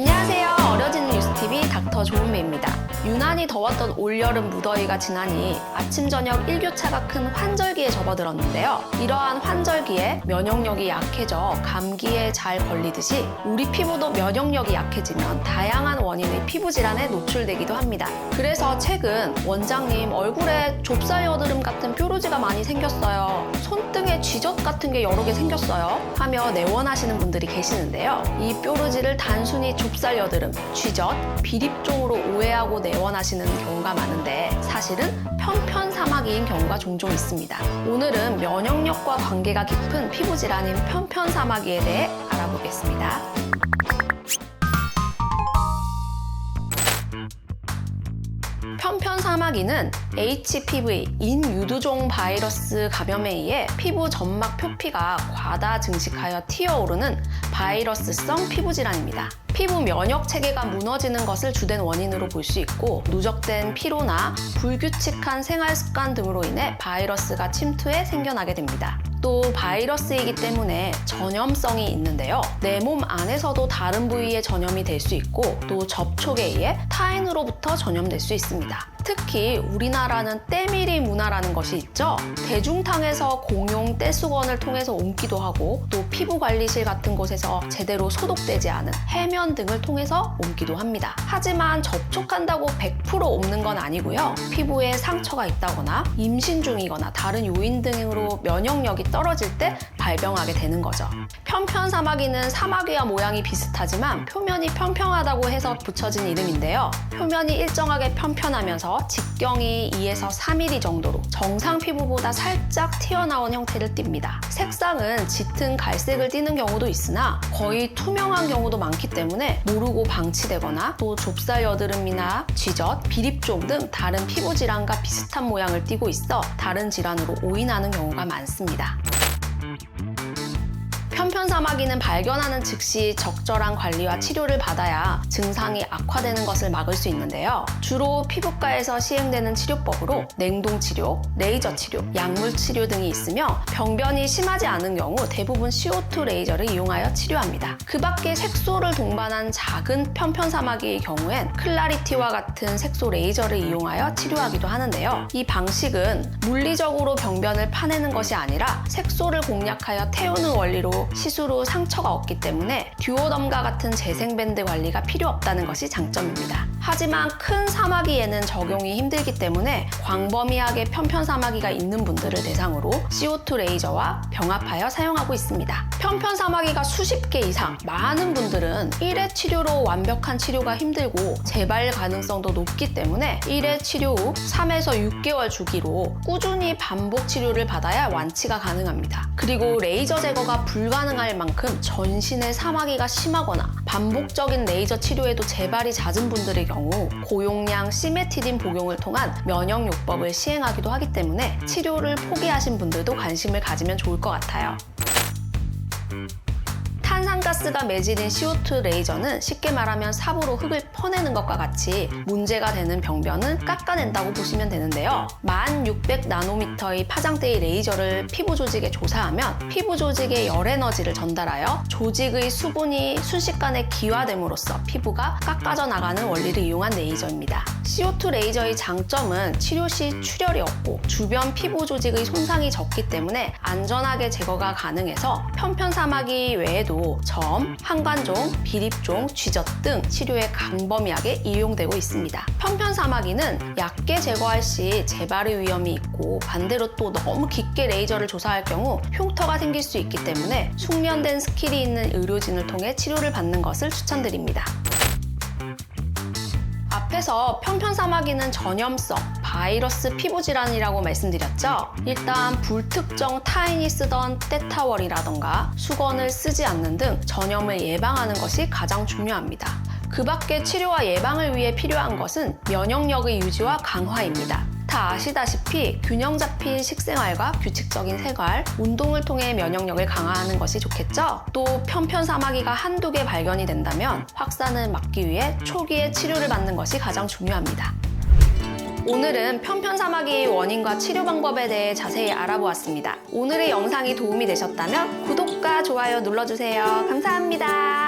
안녕하세요. 어려지는 뉴스TV 닥터 조은배입니다. 유난히 더웠던 올여름 무더위가 지나니 아침 저녁 일교차가 큰 환절기에 접어들었는데요. 이러한 환절기에 면역력이 약해져 감기에 잘 걸리듯이 우리 피부도 면역력이 약해지면 다양한 원인의 피부 질환에 노출되기도 합니다. 그래서 최근 원장님 얼굴에 좁쌀 여드름 같은 뾰루지가 많이 생겼어요. 손등에 쥐젖 같은 게 여러 개 생겼어요. 하며 내원하시는 분들이 계시는데요. 이 뾰루지를 단순히 좁쌀 여드름, 쥐젖, 비립종으로 오해하고 내원하시는 경우가 많은데 사실은 편편사마귀인 경우가 종종 있습니다. 오늘은 면역력과 관계가 깊은 피부 질환인 편편사마귀에 대해 알아보겠습니다. 편편사마귀는 HPV, 인유두종 바이러스 감염에 의해 피부 점막 표피가 과다 증식하여 튀어오르는 바이러스성 피부 질환입니다. 피부 면역 체계가 무너지는 것을 주된 원인으로 볼 수 있고 누적된 피로나 불규칙한 생활 습관 등으로 인해 바이러스가 침투해 생겨나게 됩니다. 또 바이러스이기 때문에 전염성이 있는데요. 내 몸 안에서도 다른 부위에 전염이 될 수 있고 또 접촉에 의해 타인으로부터 전염될 수 있습니다. 특히 우리나라는 때밀이 문화라는 것이 있죠. 대중탕에서 공용 떼수건을 통해서 옮기도 하고 또 피부관리실 같은 곳에서 제대로 소독되지 않은 해면 등을 통해서 옮기도 합니다. 하지만 접촉한다고 100% 옮는 건 아니고요. 피부에 상처가 있다거나 임신 중이거나 다른 요인 등으로 면역력이 떨어질 때 발병하게 되는 거죠. 편편사마귀는 사마귀와 모양이 비슷하지만 표면이 평평하다고 해서 붙여진 이름인데요. 표면이 일정하게 편편하면서 직경이 2에서 3mm 정도로 정상 피부보다 살짝 튀어나온 형태를 띱니다. 색상은 짙은 갈색을 띠는 경우도 있으나 거의 투명한 경우도 많기 때문에 모르고 방치되거나 또 좁쌀 여드름이나 쥐젖, 비립종 등 다른 피부 질환과 비슷한 모양을 띠고 있어 다른 질환으로 오인하는 경우가 많습니다. 편편사마귀는 발견하는 즉시 적절한 관리와 치료를 받아야 증상이 악화되는 것을 막을 수 있는데요. 주로 피부과에서 시행되는 치료법으로 냉동치료, 레이저치료, 약물치료 등이 있으며 병변이 심하지 않은 경우 대부분 CO2 레이저를 이용하여 치료합니다. 그 밖에 색소를 동반한 작은 편편사마귀의 경우엔 클라리티와 같은 색소 레이저를 이용하여 치료하기도 하는데요. 이 방식은 물리적으로 병변을 파내는 것이 아니라 색소를 공략하여 태우는 원리로 시술 후 상처가 없기 때문에 듀오덤과 같은 재생밴드 관리가 필요 없다는 것이 장점입니다. 하지만 큰 사마귀에는 적용이 힘들기 때문에 광범위하게 편편사마귀가 있는 분들을 대상으로 CO2 레이저와 병합하여 사용하고 있습니다. 편편사마귀가 수십 개 이상 많은 분들은 1회 치료로 완벽한 치료가 힘들고 재발 가능성도 높기 때문에 1회 치료 후 3에서 6개월 주기로 꾸준히 반복 치료를 받아야 완치가 가능합니다. 그리고 레이저 제거가 불가능할 만큼 전신의 사마귀가 심하거나 반복적인 레이저 치료에도 재발이 잦은 분들의 경우 고용량 시메티딘 복용을 통한 면역요법을 시행하기도 하기 때문에 치료를 포기하신 분들도 관심을 가지면 좋을 것 같아요. 탄산가스가 매질인 CO2 레이저는 쉽게 말하면 삽으로 흙을 퍼내는 것과 같이 문제가 되는 병변은 깎아낸다고 보시면 되는데요. 1600나노미터의 파장대의 레이저를 피부 조직에 조사하면 피부 조직에 열 에너지를 전달하여 조직의 수분이 순식간에 기화됨으로써 피부가 깎아져 나가는 원리를 이용한 레이저입니다. CO2 레이저의 장점은 치료 시 출혈이 없고 주변 피부 조직의 손상이 적기 때문에 안전하게 제거가 가능해서 편편사마귀 외에도 점, 항관종, 비립종, 쥐젖 등 치료에 광범위하게 이용되고 있습니다. 편편사마귀는 얕게 제거할 시 재발의 위험이 있고 반대로 또 너무 깊게 레이저를 조사할 경우 흉터가 생길 수 있기 때문에 숙련된 스킬이 있는 의료진을 통해 치료를 받는 것을 추천드립니다. 앞에서 편편사마귀는 전염성, 바이러스 피부 질환이라고 말씀드렸죠? 일단 불특정 타인이 쓰던 떼타월이라던가 수건을 쓰지 않는 등 전염을 예방하는 것이 가장 중요합니다. 그 밖에 치료와 예방을 위해 필요한 것은 면역력의 유지와 강화입니다. 다 아시다시피 균형 잡힌 식생활과 규칙적인 생활, 운동을 통해 면역력을 강화하는 것이 좋겠죠? 또 편편사마귀가 한두 개 발견이 된다면 확산을 막기 위해 초기에 치료를 받는 것이 가장 중요합니다. 오늘은 편편사마귀의 원인과 치료 방법에 대해 자세히 알아보았습니다. 오늘의 영상이 도움이 되셨다면 구독과 좋아요 눌러주세요. 감사합니다.